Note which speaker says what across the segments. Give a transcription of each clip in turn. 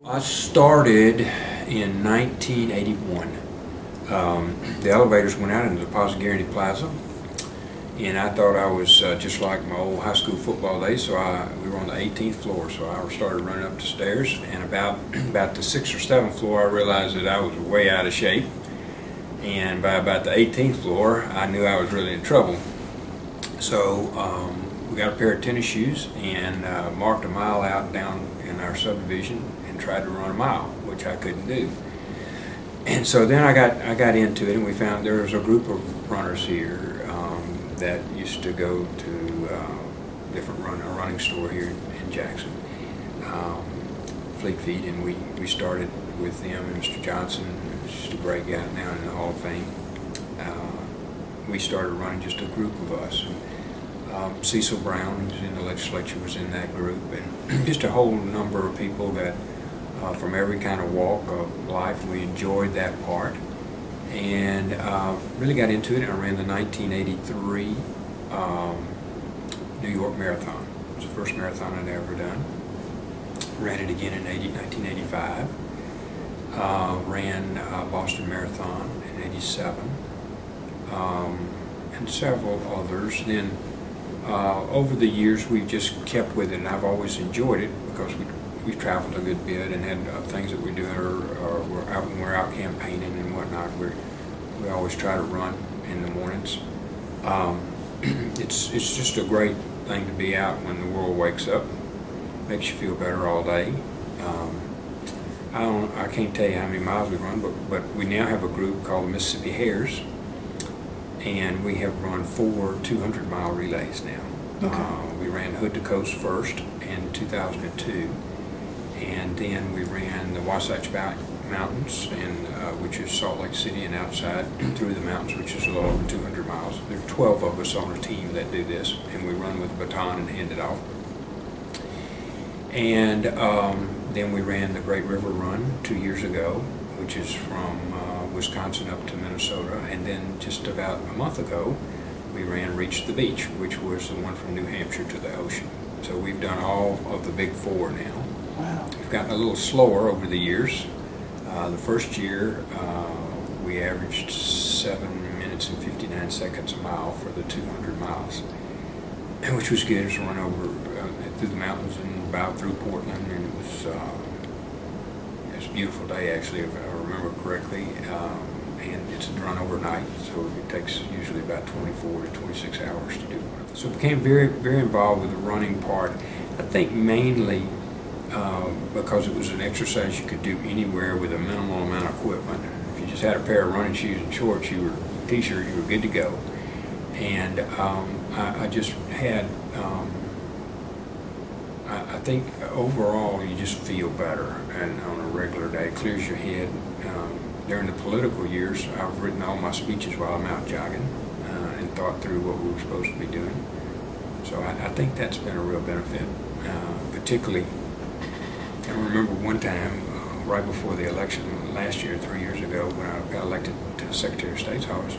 Speaker 1: I started in 1981. The elevators went out into the Guarantee Plaza, and I thought I was just like my old high school football days, so we were on the 18th floor, so I started running up the stairs, and about the 6th or 7th floor I realized that I was way out of shape, and by about the 18th floor I knew I was really in trouble. So we got a pair of tennis shoes and marked a mile out down in our subdivision and tried to run a mile, which I couldn't do. And so then I got into it, and we found there was a group of runners here that used to go to a running store here in Jackson, Fleet Feet, and we started with them, and Mr. Johnson, who's just a great guy now in the Hall of Fame. We started running, just a group of us. Cecil Brown, who's in the legislature, was in that group, and just a whole number of people that from every kind of walk of life. We enjoyed that part, and really got into it. I ran the 1983 New York Marathon. It was the first marathon I'd ever done. Ran it again in 1985. Ran Boston Marathon in 87, and several others. Then over the years we've just kept with it, and I've always enjoyed it because we've traveled a good bit and had things that we do, or when we're out campaigning and whatnot. We always try to run in the mornings. It's just a great thing to be out when the world wakes up. Makes you feel better all day. I can't tell you how many miles we run, but we now have a group called the Mississippi Hares, and we have run 4 200-mile relays now. Okay. We ran Hood to Coast first in 2002, and then we ran the Wasatch Mountains, which is Salt Lake City and outside through the mountains, which is a little over 200 miles. There are 12 of us on a team that do this, and we run with a baton and hand it off. And then we ran the Great River Run 2 years ago, which is from Wisconsin up to Minnesota, and then just about a month ago we ran Reach the Beach, which was the one from New Hampshire to the ocean. So we've done all of the big 4 now.
Speaker 2: Wow.
Speaker 1: We've gotten a little slower over the years. The first year we averaged 7 minutes and 59 seconds a mile for the 200 miles, which was good. It was run over through the mountains and about through Portland, and it was a beautiful day, actually, if I remember correctly. And it's run overnight, so it takes usually about 24 to 26 hours to do one. So I became very, very involved with the running part. I think mainly because it was an exercise you could do anywhere with a minimal amount of equipment. If you just had a pair of running shoes and shorts, t-shirt, you were good to go. And I just had, I think overall you just feel better, and on a regular day, it clears your head. During the political years, I've written all my speeches while I'm out jogging and thought through what we were supposed to be doing. So I think that's been a real benefit, particularly. I remember one time, right before the election last year, 3 years ago, when I got elected to the Secretary of State's office.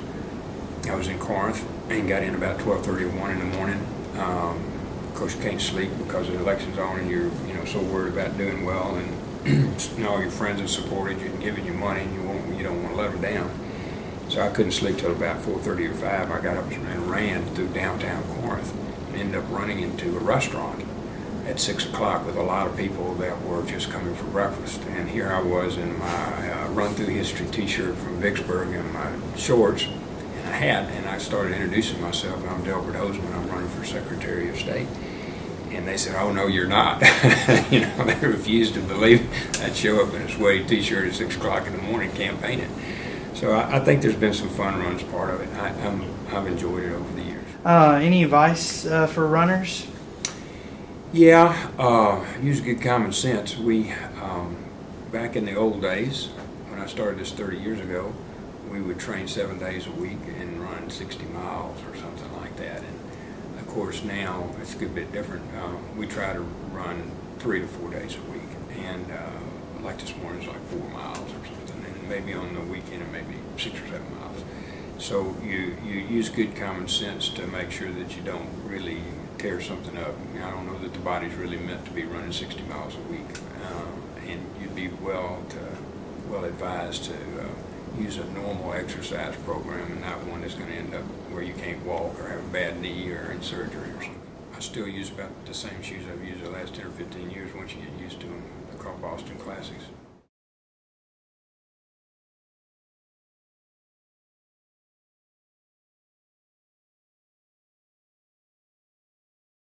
Speaker 1: I was in Corinth and got in about 12:30 or 1 in the morning. Of course, you can't sleep because the election's on, and you're so worried about doing well, and all your friends have supported you and given you money, and you don't want to let them down. So I couldn't sleep till about 4:30 or 5. I got up and ran through downtown Corinth and ended up running into a restaurant at 6 o'clock with a lot of people that were just coming for breakfast. And here I was in my Run Through History t-shirt from Vicksburg and my shorts and a hat, and I started introducing myself. I'm Delbert Hosemann. I'm running for Secretary of State. And they said, "Oh, no, you're not." They refused to believe I'd show up in a sweaty t-shirt at 6 o'clock in the morning campaigning. So I think there's been some fun runs part of it. I've enjoyed it over the years.
Speaker 2: Any advice for runners?
Speaker 1: Yeah, use good common sense. We, back in the old days, when I started this 30 years ago, we would train 7 days a week and run 60 miles or something like that. And of course now it's a good bit different. We try to run 3 to 4 days a week, and like this morning's like 4 miles or something, and maybe on the weekend it may be 6 or 7 miles. So you use good common sense to make sure that you don't really tear something up. I don't know that the body's really meant to be running 60 miles a week. and you'd be well advised to use a normal exercise program and not one that's going to end up where you can't walk or have a bad knee or in surgery or something. I still use about the same shoes I've used the last 10 or 15 years once you get used to them, the Boston Classics.